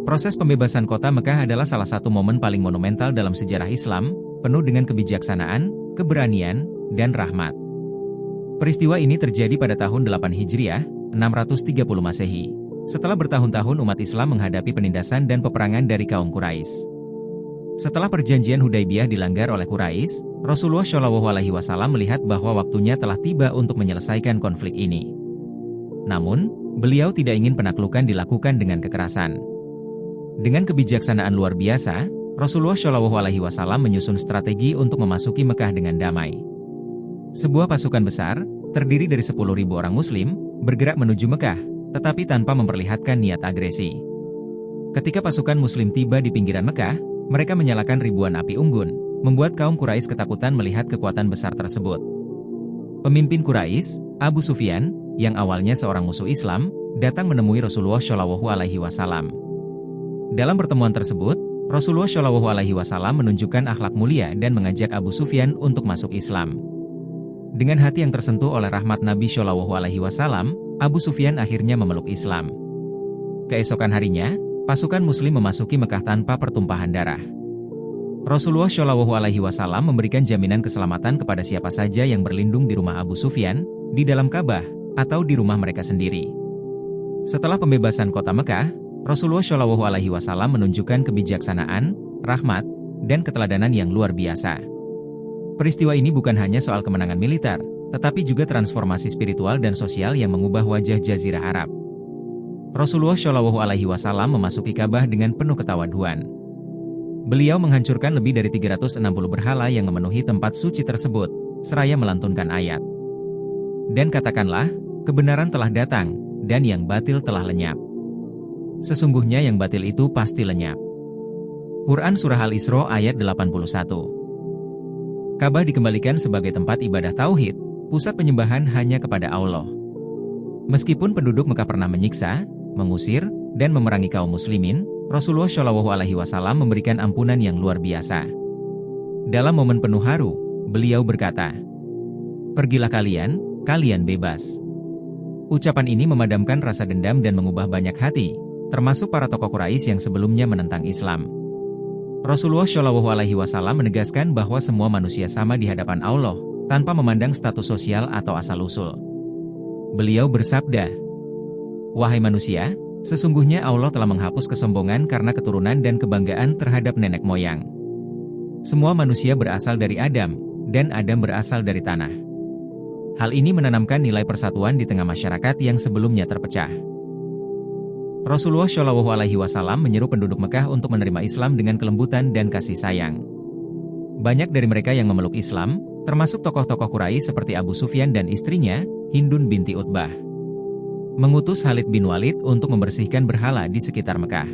Proses pembebasan kota Mekah adalah salah satu momen paling monumental dalam sejarah Islam, penuh dengan kebijaksanaan, keberanian, dan rahmat. Peristiwa ini terjadi pada tahun 8 Hijriah, 630 Masehi, setelah bertahun-tahun umat Islam menghadapi penindasan dan peperangan dari kaum Quraisy. Setelah perjanjian Hudaybiyah dilanggar oleh Quraisy, Rasulullah SAW melihat bahwa waktunya telah tiba untuk menyelesaikan konflik ini. Namun, beliau tidak ingin penaklukan dilakukan dengan kekerasan. Dengan kebijaksanaan luar biasa, Rasulullah SAW menyusun strategi untuk memasuki Mekah dengan damai. Sebuah pasukan besar, terdiri dari 10.000 orang Muslim, bergerak menuju Mekah, tetapi tanpa memperlihatkan niat agresi. Ketika pasukan Muslim tiba di pinggiran Mekah, mereka menyalakan ribuan api unggun, membuat kaum Quraisy ketakutan melihat kekuatan besar tersebut. Pemimpin Quraisy, Abu Sufyan, yang awalnya seorang musuh Islam, datang menemui Rasulullah SAW. Dalam pertemuan tersebut, Rasulullah SAW menunjukkan akhlak mulia dan mengajak Abu Sufyan untuk masuk Islam. Dengan hati yang tersentuh oleh rahmat Nabi SAW, Abu Sufyan akhirnya memeluk Islam. Keesokan harinya, pasukan Muslim memasuki Mekah tanpa pertumpahan darah. Rasulullah SAW memberikan jaminan keselamatan kepada siapa saja yang berlindung di rumah Abu Sufyan, di dalam Ka'bah, atau di rumah mereka sendiri. Setelah pembebasan kota Mekah, Rasulullah SAW menunjukkan kebijaksanaan, rahmat, dan keteladanan yang luar biasa. Peristiwa ini bukan hanya soal kemenangan militer, tetapi juga transformasi spiritual dan sosial yang mengubah wajah Jazirah Arab. Rasulullah SAW memasuki Ka'bah dengan penuh ketawaduan. Beliau menghancurkan lebih dari 360 berhala yang memenuhi tempat suci tersebut, seraya melantunkan ayat. Dan katakanlah, kebenaran telah datang, dan yang batil telah lenyap. Sesungguhnya yang batil itu pasti lenyap. Quran Surah Al-Isra ayat 81. Ka'bah dikembalikan sebagai tempat ibadah tauhid, pusat penyembahan hanya kepada Allah. Meskipun penduduk Mekah pernah menyiksa, mengusir, dan memerangi kaum muslimin, Rasulullah SAW memberikan ampunan yang luar biasa. Dalam momen penuh haru, beliau berkata, "Pergilah kalian, kalian bebas." Ucapan ini memadamkan rasa dendam dan mengubah banyak hati, termasuk para tokoh Quraisy yang sebelumnya menentang Islam. Rasulullah SAW menegaskan bahwa semua manusia sama di hadapan Allah, tanpa memandang status sosial atau asal-usul. Beliau bersabda, "Wahai manusia, sesungguhnya Allah telah menghapus kesombongan karena keturunan dan kebanggaan terhadap nenek moyang. Semua manusia berasal dari Adam, dan Adam berasal dari tanah." Hal ini menanamkan nilai persatuan di tengah masyarakat yang sebelumnya terpecah. Rasulullah SAW menyeru penduduk Mekah untuk menerima Islam dengan kelembutan dan kasih sayang. Banyak dari mereka yang memeluk Islam, termasuk tokoh-tokoh Quraisy seperti Abu Sufyan dan istrinya, Hindun binti Utbah, mengutus Khalid bin Walid untuk membersihkan berhala di sekitar Mekah.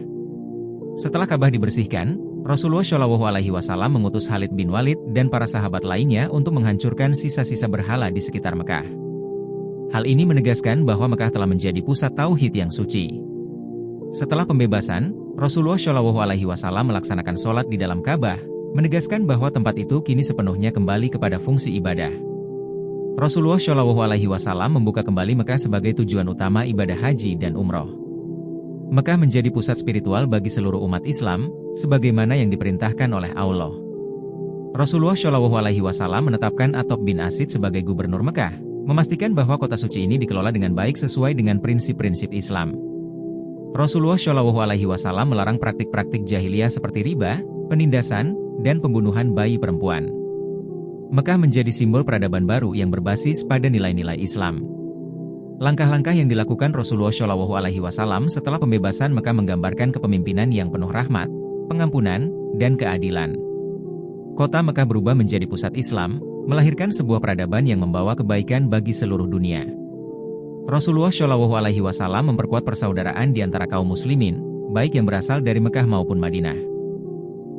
Setelah Ka'bah dibersihkan, Rasulullah SAW mengutus Khalid bin Walid dan para sahabat lainnya untuk menghancurkan sisa-sisa berhala di sekitar Mekah. Hal ini menegaskan bahwa Mekah telah menjadi pusat tauhid yang suci. Setelah pembebasan, Rasulullah SAW melaksanakan sholat di dalam Ka'bah, menegaskan bahwa tempat itu kini sepenuhnya kembali kepada fungsi ibadah. Rasulullah SAW membuka kembali Mekah sebagai tujuan utama ibadah haji dan umroh. Mekah menjadi pusat spiritual bagi seluruh umat Islam, sebagaimana yang diperintahkan oleh Allah. Rasulullah SAW menetapkan Attab bin Asid sebagai gubernur Mekah, memastikan bahwa kota suci ini dikelola dengan baik sesuai dengan prinsip-prinsip Islam. Rasulullah SAW melarang praktik-praktik jahiliyah seperti riba, penindasan, dan pembunuhan bayi perempuan. Mekah menjadi simbol peradaban baru yang berbasis pada nilai-nilai Islam. Langkah-langkah yang dilakukan Rasulullah SAW setelah pembebasan Mekah menggambarkan kepemimpinan yang penuh rahmat, pengampunan, dan keadilan. Kota Mekah berubah menjadi pusat Islam, melahirkan sebuah peradaban yang membawa kebaikan bagi seluruh dunia. Rasulullah SAW memperkuat persaudaraan di antara kaum muslimin, baik yang berasal dari Mekah maupun Madinah.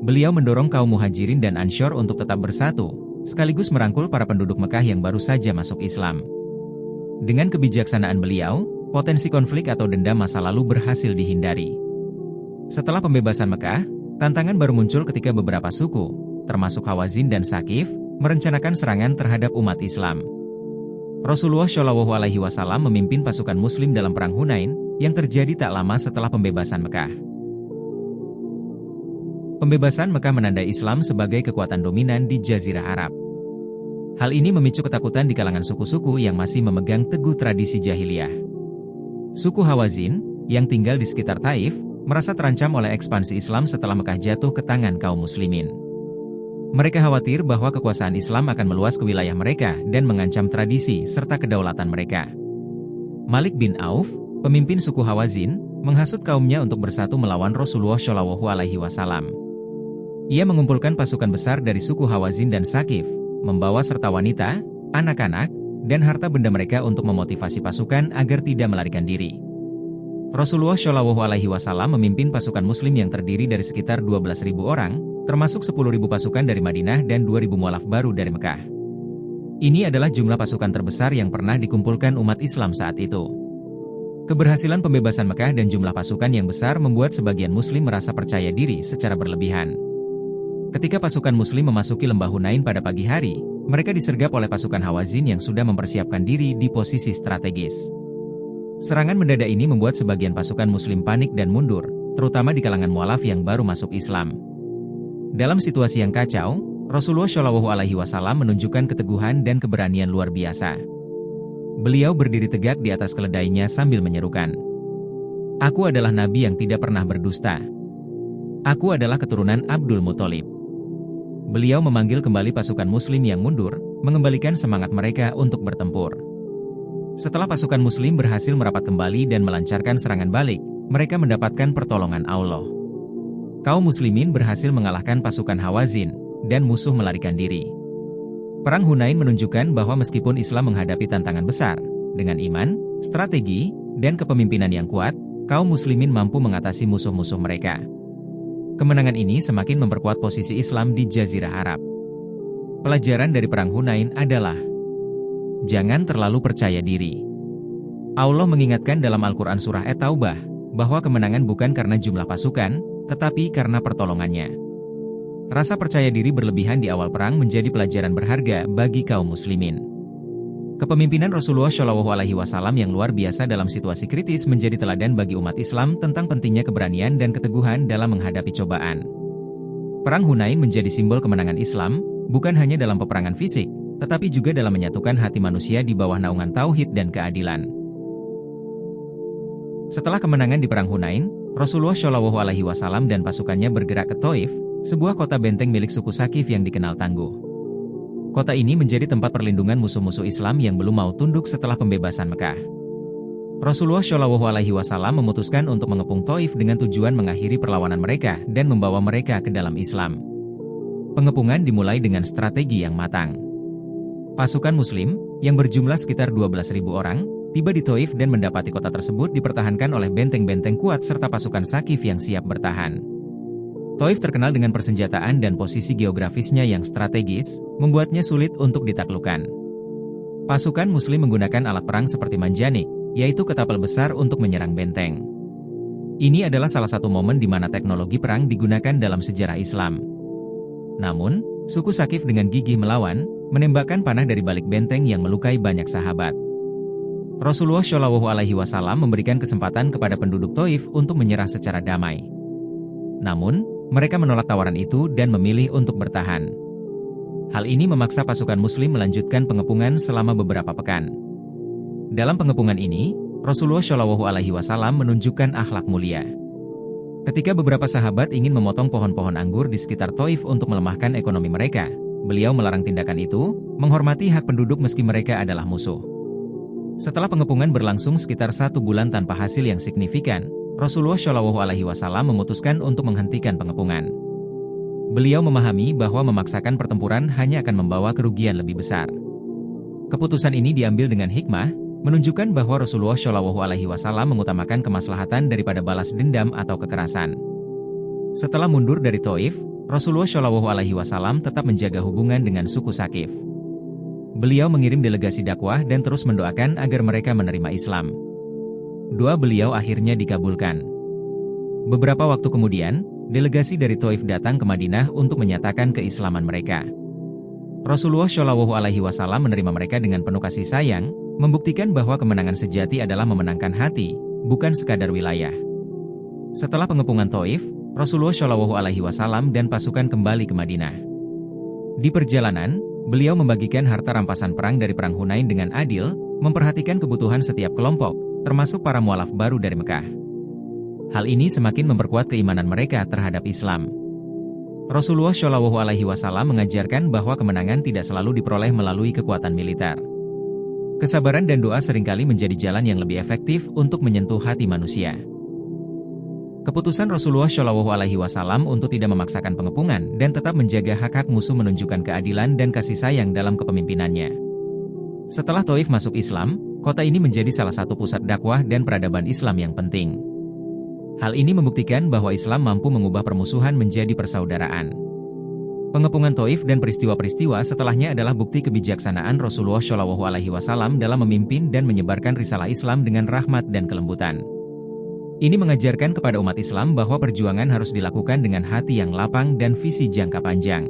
Beliau mendorong kaum muhajirin dan ansyar untuk tetap bersatu, sekaligus merangkul para penduduk Mekah yang baru saja masuk Islam. Dengan kebijaksanaan beliau, potensi konflik atau dendam masa lalu berhasil dihindari. Setelah pembebasan Mekah, tantangan baru muncul ketika beberapa suku, termasuk Hawazin dan Saqif, merencanakan serangan terhadap umat Islam. Rasulullah SAW memimpin pasukan Muslim dalam Perang Hunain, yang terjadi tak lama setelah pembebasan Mekah. Pembebasan Mekah menandai Islam sebagai kekuatan dominan di Jazirah Arab. Hal ini memicu ketakutan di kalangan suku-suku yang masih memegang teguh tradisi jahiliyah. Suku Hawazin, yang tinggal di sekitar Taif, merasa terancam oleh ekspansi Islam setelah Mekah jatuh ke tangan kaum muslimin. Mereka khawatir bahwa kekuasaan Islam akan meluas ke wilayah mereka dan mengancam tradisi serta kedaulatan mereka. Malik bin Auf, pemimpin suku Hawazin, menghasut kaumnya untuk bersatu melawan Rasulullah Shallallahu Alaihi Wasallam. Ia mengumpulkan pasukan besar dari suku Hawazin dan Sakif, membawa serta wanita, anak-anak, dan harta benda mereka untuk memotivasi pasukan agar tidak melarikan diri. Rasulullah Shallallahu Alaihi Wasallam memimpin pasukan Muslim yang terdiri dari sekitar 12.000 orang, termasuk 10.000 pasukan dari Madinah dan 2.000 mualaf baru dari Mekah. Ini adalah jumlah pasukan terbesar yang pernah dikumpulkan umat Islam saat itu. Keberhasilan pembebasan Mekah dan jumlah pasukan yang besar membuat sebagian Muslim merasa percaya diri secara berlebihan. Ketika pasukan Muslim memasuki lembah Hunain pada pagi hari, mereka disergap oleh pasukan Hawazin yang sudah mempersiapkan diri di posisi strategis. Serangan mendadak ini membuat sebagian pasukan Muslim panik dan mundur, terutama di kalangan mualaf yang baru masuk Islam. Dalam situasi yang kacau, Rasulullah Shallallahu Alaihi Wasallam menunjukkan keteguhan dan keberanian luar biasa. Beliau berdiri tegak di atas keledainya sambil menyerukan, "Aku adalah Nabi yang tidak pernah berdusta. Aku adalah keturunan Abdul Muthalib." Beliau memanggil kembali pasukan Muslim yang mundur, mengembalikan semangat mereka untuk bertempur. Setelah pasukan Muslim berhasil merapat kembali dan melancarkan serangan balik, mereka mendapatkan pertolongan Allah. Kaum Muslimin berhasil mengalahkan pasukan Hawazin, dan musuh melarikan diri. Perang Hunain menunjukkan bahwa meskipun Islam menghadapi tantangan besar, dengan iman, strategi, dan kepemimpinan yang kuat, kaum Muslimin mampu mengatasi musuh-musuh mereka. Kemenangan ini semakin memperkuat posisi Islam di Jazirah Arab. Pelajaran dari Perang Hunain adalah, jangan terlalu percaya diri. Allah mengingatkan dalam Al-Quran Surah At-Taubah, bahwa kemenangan bukan karena jumlah pasukan, tetapi karena pertolongannya. Rasa percaya diri berlebihan di awal perang menjadi pelajaran berharga bagi kaum muslimin. Kepemimpinan Rasulullah Shallallahu Alaihi Wasallam yang luar biasa dalam situasi kritis menjadi teladan bagi umat Islam tentang pentingnya keberanian dan keteguhan dalam menghadapi cobaan. Perang Hunain menjadi simbol kemenangan Islam, bukan hanya dalam peperangan fisik, tetapi juga dalam menyatukan hati manusia di bawah naungan tauhid dan keadilan. Setelah kemenangan di Perang Hunain, Rasulullah Shallallahu Alaihi Wasallam dan pasukannya bergerak ke Taif, sebuah kota benteng milik suku Sakif yang dikenal tangguh. Kota ini menjadi tempat perlindungan musuh-musuh Islam yang belum mau tunduk setelah pembebasan Mekah. Rasulullah Shallallahu Alaihi Wasallam memutuskan untuk mengepung Taif dengan tujuan mengakhiri perlawanan mereka dan membawa mereka ke dalam Islam. Pengepungan dimulai dengan strategi yang matang. Pasukan Muslim, yang berjumlah sekitar 12.000 orang, tiba di Taif dan mendapati kota tersebut dipertahankan oleh benteng-benteng kuat serta pasukan Sakif yang siap bertahan. Taif terkenal dengan persenjataan dan posisi geografisnya yang strategis, membuatnya sulit untuk ditaklukkan. Pasukan Muslim menggunakan alat perang seperti manjanik, yaitu ketapel besar untuk menyerang benteng. Ini adalah salah satu momen di mana teknologi perang digunakan dalam sejarah Islam. Namun, suku Sakif dengan gigih melawan, menembakkan panah dari balik benteng yang melukai banyak sahabat. Rasulullah Shallallahu Alaihi Wasallam memberikan kesempatan kepada penduduk Taif untuk menyerah secara damai. Namun, mereka menolak tawaran itu dan memilih untuk bertahan. Hal ini memaksa pasukan Muslim melanjutkan pengepungan selama beberapa pekan. Dalam pengepungan ini, Rasulullah Shallallahu Alaihi Wasallam menunjukkan akhlak mulia. Ketika beberapa sahabat ingin memotong pohon-pohon anggur di sekitar Taif untuk melemahkan ekonomi mereka, beliau melarang tindakan itu, menghormati hak penduduk meski mereka adalah musuh. Setelah pengepungan berlangsung sekitar 1 bulan tanpa hasil yang signifikan, Rasulullah Shallallahu Alaihi Wasallam memutuskan untuk menghentikan pengepungan. Beliau memahami bahwa memaksakan pertempuran hanya akan membawa kerugian lebih besar. Keputusan ini diambil dengan hikmah, menunjukkan bahwa Rasulullah Shallallahu Alaihi Wasallam mengutamakan kemaslahatan daripada balas dendam atau kekerasan. Setelah mundur dari Taif, Rasulullah Shallallahu Alaihi Wasallam tetap menjaga hubungan dengan suku Sakif. Beliau mengirim delegasi dakwah dan terus mendoakan agar mereka menerima Islam. Doa beliau akhirnya dikabulkan. Beberapa waktu kemudian, delegasi dari Taif datang ke Madinah untuk menyatakan keislaman mereka. Rasulullah Shallallahu Alaihi Wasallam menerima mereka dengan penuh kasih sayang, membuktikan bahwa kemenangan sejati adalah memenangkan hati, bukan sekadar wilayah. Setelah pengepungan Taif, Rasulullah Shallallahu Alaihi Wasallam dan pasukan kembali ke Madinah. Di perjalanan, beliau membagikan harta rampasan perang dari Perang Hunain dengan adil, memperhatikan kebutuhan setiap kelompok, termasuk para mualaf baru dari Mekah. Hal ini semakin memperkuat keimanan mereka terhadap Islam. Rasulullah Shallallahu Alaihi Wasallam mengajarkan bahwa kemenangan tidak selalu diperoleh melalui kekuatan militer. Kesabaran dan doa seringkali menjadi jalan yang lebih efektif untuk menyentuh hati manusia. Keputusan Rasulullah Shallallahu Alaihi Wasallam untuk tidak memaksakan pengepungan dan tetap menjaga hak-hak musuh menunjukkan keadilan dan kasih sayang dalam kepemimpinannya. Setelah Thaif masuk Islam, kota ini menjadi salah satu pusat dakwah dan peradaban Islam yang penting. Hal ini membuktikan bahwa Islam mampu mengubah permusuhan menjadi persaudaraan. Pengepungan Thaif dan peristiwa-peristiwa setelahnya adalah bukti kebijaksanaan Rasulullah Shallallahu Alaihi Wasallam dalam memimpin dan menyebarkan risalah Islam dengan rahmat dan kelembutan. Ini mengajarkan kepada umat Islam bahwa perjuangan harus dilakukan dengan hati yang lapang dan visi jangka panjang.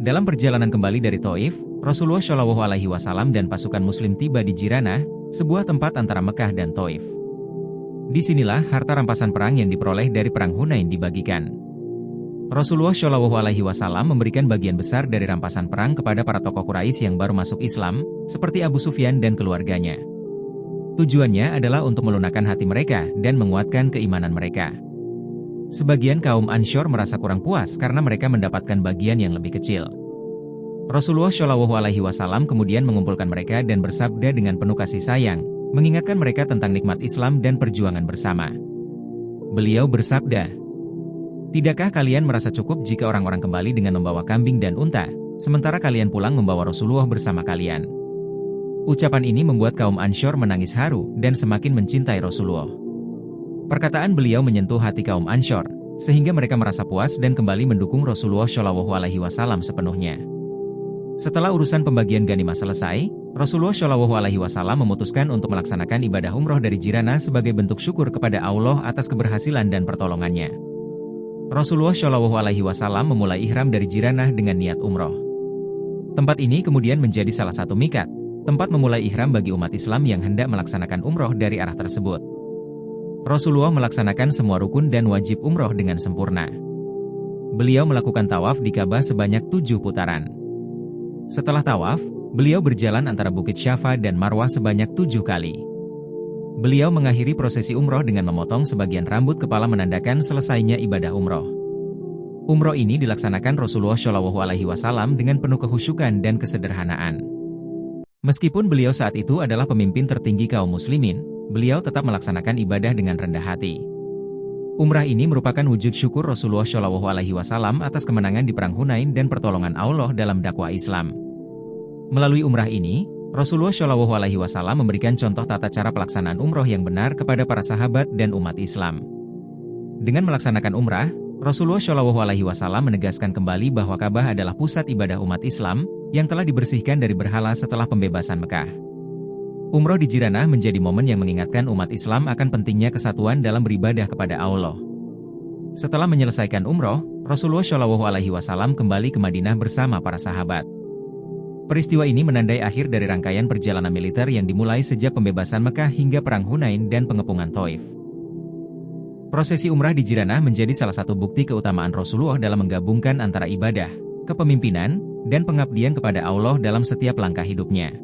Dalam perjalanan kembali dari Thaif, Rasulullah Shallallahu Alaihi Wasallam dan pasukan Muslim tiba di Jiranah, sebuah tempat antara Mekah dan Thaif. Disinilah harta rampasan perang yang diperoleh dari Perang Hunain dibagikan. Rasulullah Shallallahu Alaihi Wasallam memberikan bagian besar dari rampasan perang kepada para tokoh Quraisy yang baru masuk Islam, seperti Abu Sufyan dan keluarganya. Tujuannya adalah untuk melunakkan hati mereka dan menguatkan keimanan mereka. Sebagian kaum Ansyar merasa kurang puas karena mereka mendapatkan bagian yang lebih kecil. Rasulullah Shallallahu Alaihi Wasallam kemudian mengumpulkan mereka dan bersabda dengan penuh kasih sayang, mengingatkan mereka tentang nikmat Islam dan perjuangan bersama. Beliau bersabda, "Tidakkah kalian merasa cukup jika orang-orang kembali dengan membawa kambing dan unta, sementara kalian pulang membawa Rasulullah bersama kalian?" Ucapan ini membuat kaum Ansyar menangis haru dan semakin mencintai Rasulullah. Perkataan beliau menyentuh hati kaum Ansyar, sehingga mereka merasa puas dan kembali mendukung Rasulullah Shallallahu Alaihi Wasallam sepenuhnya. Setelah urusan pembagian ghanimah selesai, Rasulullah Shallallahu Alaihi Wasallam memutuskan untuk melaksanakan ibadah umroh dari Jiranah sebagai bentuk syukur kepada Allah atas keberhasilan dan pertolongannya. Rasulullah Shallallahu Alaihi Wasallam memulai ihram dari Jiranah dengan niat umroh. Tempat ini kemudian menjadi salah satu miqat, tempat memulai ihram bagi umat Islam yang hendak melaksanakan umroh dari arah tersebut. Rasulullah melaksanakan semua rukun dan wajib umroh dengan sempurna. Beliau melakukan tawaf di Ka'bah sebanyak 7 putaran. Setelah tawaf, beliau berjalan antara Bukit Syafa dan Marwah sebanyak 7 kali. Beliau mengakhiri prosesi umroh dengan memotong sebagian rambut kepala menandakan selesainya ibadah umroh. Umroh ini dilaksanakan Rasulullah Shallallahu Alaihi Wasallam dengan penuh kehusyukan dan kesederhanaan. Meskipun beliau saat itu adalah pemimpin tertinggi kaum muslimin, beliau tetap melaksanakan ibadah dengan rendah hati. Umrah ini merupakan wujud syukur Rasulullah Shallallahu Alaihi Wasallam atas kemenangan di Perang Hunain dan pertolongan Allah dalam dakwah Islam. Melalui umrah ini, Rasulullah Shallallahu Alaihi Wasallam memberikan contoh tata cara pelaksanaan umroh yang benar kepada para sahabat dan umat Islam. Dengan melaksanakan umrah, Rasulullah Shallallahu Alaihi Wasallam menegaskan kembali bahwa Ka'bah adalah pusat ibadah umat Islam yang telah dibersihkan dari berhala setelah pembebasan Mekah. Umroh di Jiranah menjadi momen yang mengingatkan umat Islam akan pentingnya kesatuan dalam beribadah kepada Allah. Setelah menyelesaikan umroh, Rasulullah Shallallahu Alaihi Wasallam kembali ke Madinah bersama para sahabat. Peristiwa ini menandai akhir dari rangkaian perjalanan militer yang dimulai sejak pembebasan Mekah hingga Perang Hunain dan pengepungan Thaif. Prosesi umrah di Jiranah menjadi salah satu bukti keutamaan Rasulullah dalam menggabungkan antara ibadah, kepemimpinan, dan pengabdian kepada Allah dalam setiap langkah hidupnya.